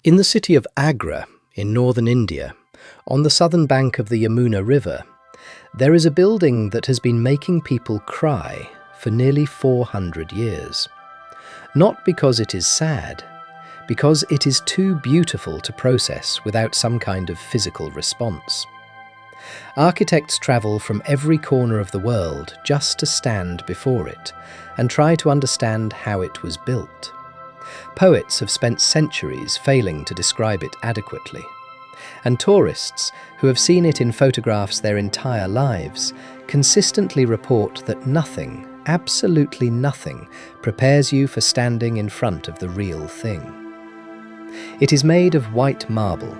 In the city of Agra, in northern India, on the southern bank of the Yamuna River, there is a building that has been making people cry for nearly 400 years. Not because it is sad, because it is too beautiful to process without some kind of physical response. Architects travel from every corner of the world just to stand before it and try to understand how it was built. Poets have spent centuries failing to describe it adequately, and tourists who have seen it in photographs their entire lives consistently report that nothing, absolutely nothing, prepares you for standing in front of the real thing. It is made of white marble.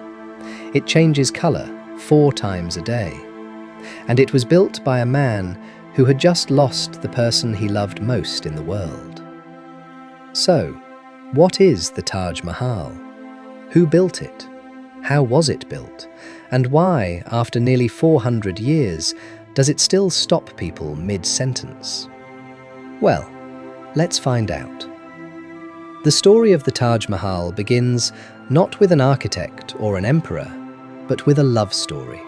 It changes colour 4 times a day, and it was built by a man who had just lost the person he loved most in the world. So, what is the Taj Mahal? Who built it? How was it built? And why, after nearly 400 years, does it still stop people mid-sentence? Well, let's find out. The story of the Taj Mahal begins not with an architect or an emperor, but with a love story.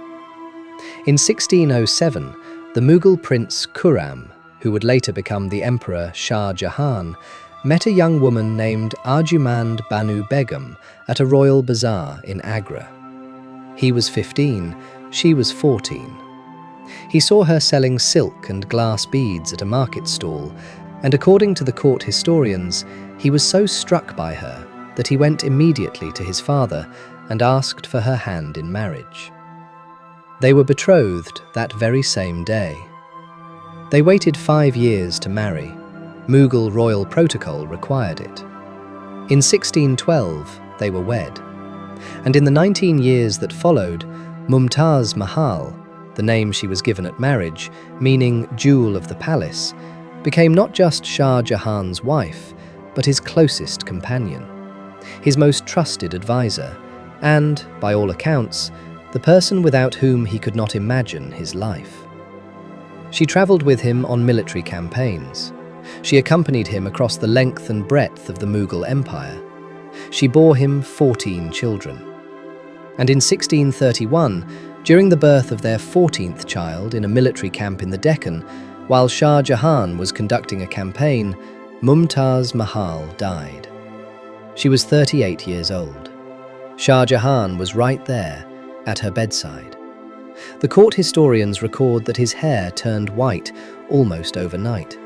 In 1607, the Mughal prince Khurram, who would later become the emperor Shah Jahan, met a young woman named Arjumand Banu Begum at a royal bazaar in Agra. He was 15, she was 14. He saw her selling silk and glass beads at a market stall, and according to the court historians, he was so struck by her that he went immediately to his father and asked for her hand in marriage. They were betrothed that very same day. They waited 5 years to marry. Mughal royal protocol required it. In 1612, they were wed. And in the 19 years that followed, Mumtaz Mahal, the name she was given at marriage, meaning jewel of the palace, became not just Shah Jahan's wife, but his closest companion, his most trusted advisor, and, by all accounts, the person without whom he could not imagine his life. She travelled with him on military campaigns. She accompanied him across the length and breadth of the Mughal Empire. She bore him 14 children. And in 1631, during the birth of their 14th child in a military camp in the Deccan, while Shah Jahan was conducting a campaign, Mumtaz Mahal died. She was 38 years old. Shah Jahan was right there, at her bedside. The court historians record that his hair turned white almost overnight,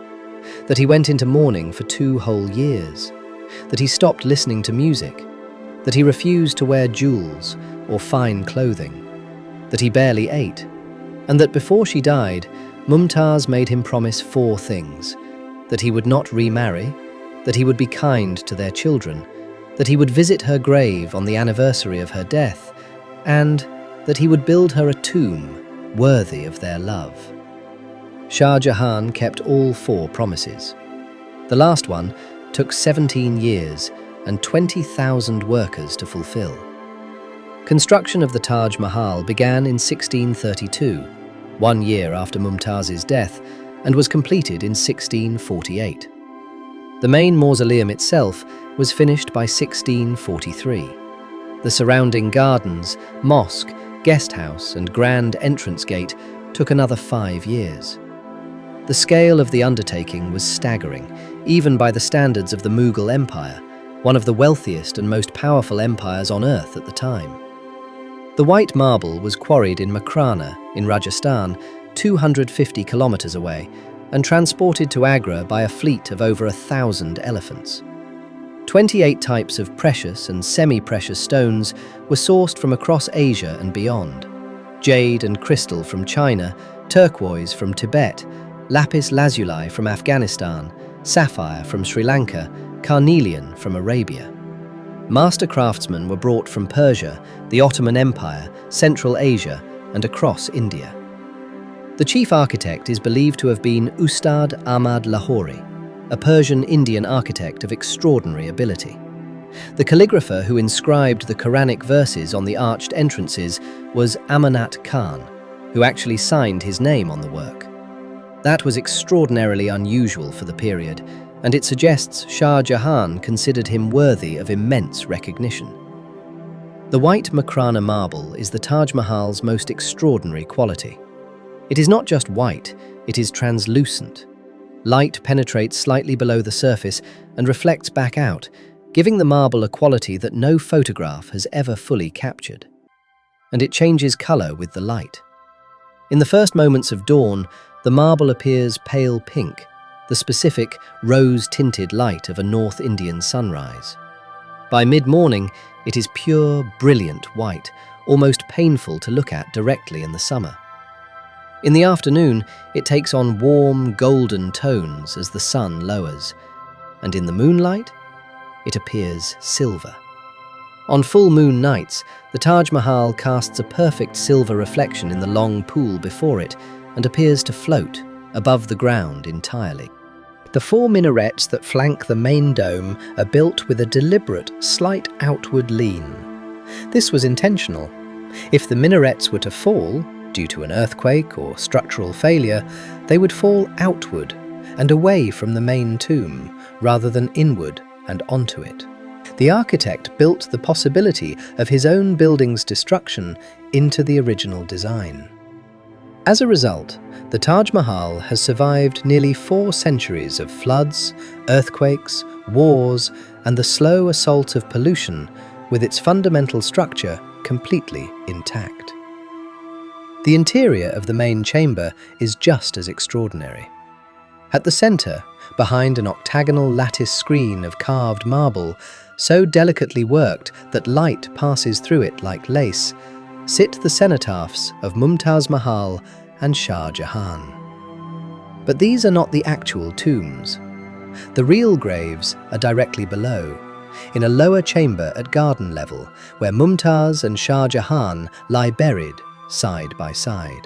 that he went into mourning for 2 whole years, that he stopped listening to music, that he refused to wear jewels or fine clothing, that he barely ate, and that before she died, Mumtaz made him promise 4 things: that he would not remarry, that he would be kind to their children, that he would visit her grave on the anniversary of her death, and that he would build her a tomb worthy of their love. Shah Jahan kept all 4 promises. The last one took 17 years and 20,000 workers to fulfill. Construction of the Taj Mahal began in 1632, 1 year after Mumtaz's death, and was completed in 1648. The main mausoleum itself was finished by 1643. The surrounding gardens, mosque, guest house, and grand entrance gate took another 5 years. The scale of the undertaking was staggering, even by the standards of the Mughal Empire, one of the wealthiest and most powerful empires on earth at the time. The white marble was quarried in Makrana, in Rajasthan, 250 kilometers away, and transported to Agra by a fleet of over 1,000 elephants. 28 types of precious and semi-precious stones were sourced from across Asia and beyond. Jade and crystal from China, turquoise from Tibet, lapis lazuli from Afghanistan, sapphire from Sri Lanka, carnelian from Arabia. Master craftsmen were brought from Persia, the Ottoman Empire, Central Asia, and across India. The chief architect is believed to have been Ustad Ahmad Lahori, a Persian Indian architect of extraordinary ability. The calligrapher who inscribed the Quranic verses on the arched entrances was Amanat Khan, who actually signed his name on the work. That was extraordinarily unusual for the period, and it suggests Shah Jahan considered him worthy of immense recognition. The white Makrana marble is the Taj Mahal's most extraordinary quality. It is not just white, it is translucent. Light penetrates slightly below the surface and reflects back out, giving the marble a quality that no photograph has ever fully captured. And it changes colour with the light. In the first moments of dawn, the marble appears pale pink, the specific rose-tinted light of a North Indian sunrise. By mid-morning, it is pure, brilliant white, almost painful to look at directly in the summer. In the afternoon, it takes on warm, golden tones as the sun lowers, and in the moonlight, it appears silver. On full moon nights, the Taj Mahal casts a perfect silver reflection in the long pool before it and appears to float above the ground entirely. The 4 minarets that flank the main dome are built with a deliberate, slight outward lean. This was intentional. If the minarets were to fall, due to an earthquake or structural failure, they would fall outward and away from the main tomb, rather than inward and onto it. The architect built the possibility of his own building's destruction into the original design. As a result, the Taj Mahal has survived nearly 4 centuries of floods, earthquakes, wars, and the slow assault of pollution, with its fundamental structure completely intact. The interior of the main chamber is just as extraordinary. At the centre, behind an octagonal lattice screen of carved marble, so delicately worked that light passes through it like lace, sit the cenotaphs of Mumtaz Mahal and Shah Jahan. But these are not the actual tombs. The real graves are directly below, in a lower chamber at garden level, where Mumtaz and Shah Jahan lie buried side by side.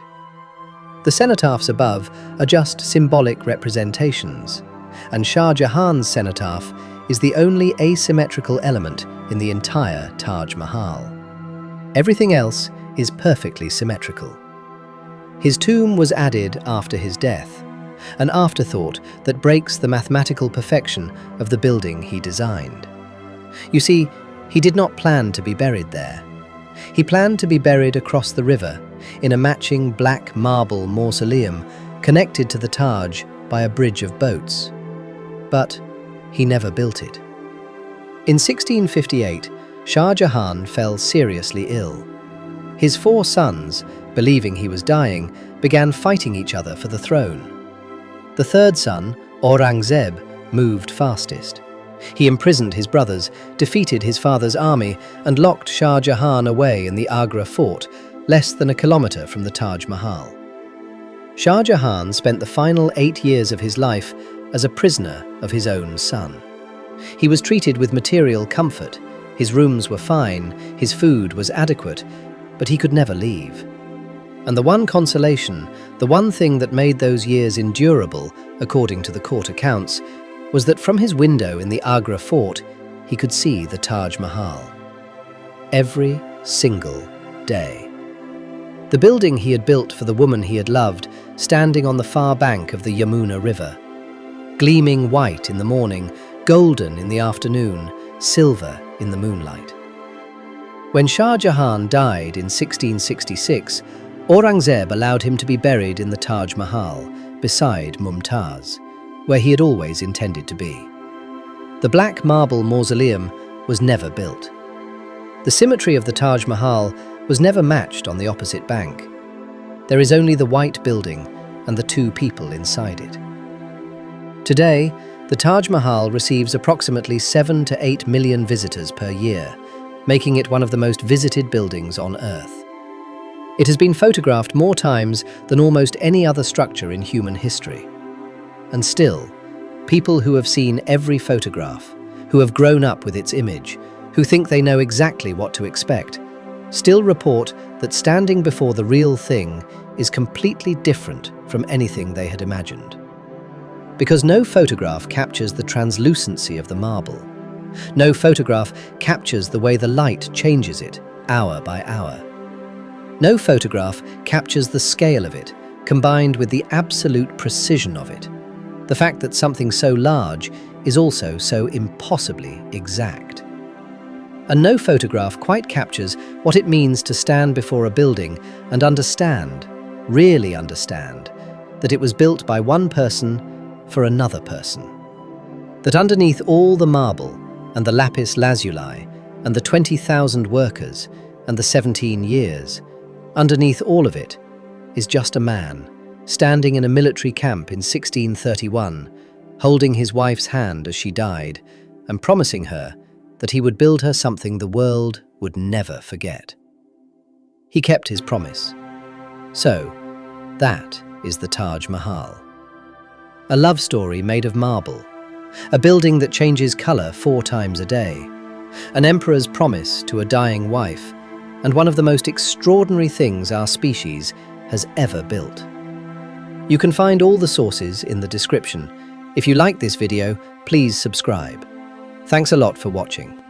The cenotaphs above are just symbolic representations, and Shah Jahan's cenotaph is the only asymmetrical element in the entire Taj Mahal. Everything else is perfectly symmetrical. His tomb was added after his death, an afterthought that breaks the mathematical perfection of the building he designed. You see, he did not plan to be buried there. He planned to be buried across the river, in a matching black marble mausoleum connected to the Taj by a bridge of boats. But he never built it. In 1658, Shah Jahan fell seriously ill. His 4 sons, believing he was dying, began fighting each other for the throne. The 3rd son, Aurangzeb, moved fastest. He imprisoned his brothers, defeated his father's army, and locked Shah Jahan away in the Agra fort, less than a kilometre from the Taj Mahal. Shah Jahan spent the final 8 years of his life as a prisoner of his own son. He was treated with material comfort, his rooms were fine, his food was adequate, but he could never leave. And the one consolation, the one thing that made those years endurable, according to the court accounts, was that from his window in the Agra fort, he could see the Taj Mahal. Every single day. The building he had built for the woman he had loved, standing on the far bank of the Yamuna River. Gleaming white in the morning, golden in the afternoon, silver in the moonlight. When Shah Jahan died in 1666, Aurangzeb allowed him to be buried in the Taj Mahal, beside Mumtaz, where he had always intended to be. The black marble mausoleum was never built. The symmetry of the Taj Mahal was never matched on the opposite bank. There is only the white building and the 2 people inside it. Today, the Taj Mahal receives approximately 7 to 8 million visitors per year, making it one of the most visited buildings on Earth. It has been photographed more times than almost any other structure in human history. And still, people who have seen every photograph, who have grown up with its image, who think they know exactly what to expect, still report that standing before the real thing is completely different from anything they had imagined. Because no photograph captures the translucency of the marble. No photograph captures the way the light changes it, hour by hour. No photograph captures the scale of it, combined with the absolute precision of it. The fact that something so large is also so impossibly exact. And no photograph quite captures what it means to stand before a building and understand, really understand, that it was built by one person for another person. That underneath all the marble and the lapis lazuli and the 20,000 workers and the 17 years, underneath all of it is just a man standing in a military camp in 1631, holding his wife's hand as she died and promising her that he would build her something the world would never forget. He kept his promise. So, that is the Taj Mahal. A love story made of marble, a building that changes colour 4 times a day, an emperor's promise to a dying wife, and one of the most extraordinary things our species has ever built. You can find all the sources in the description. If you like this video, please subscribe. Thanks a lot for watching.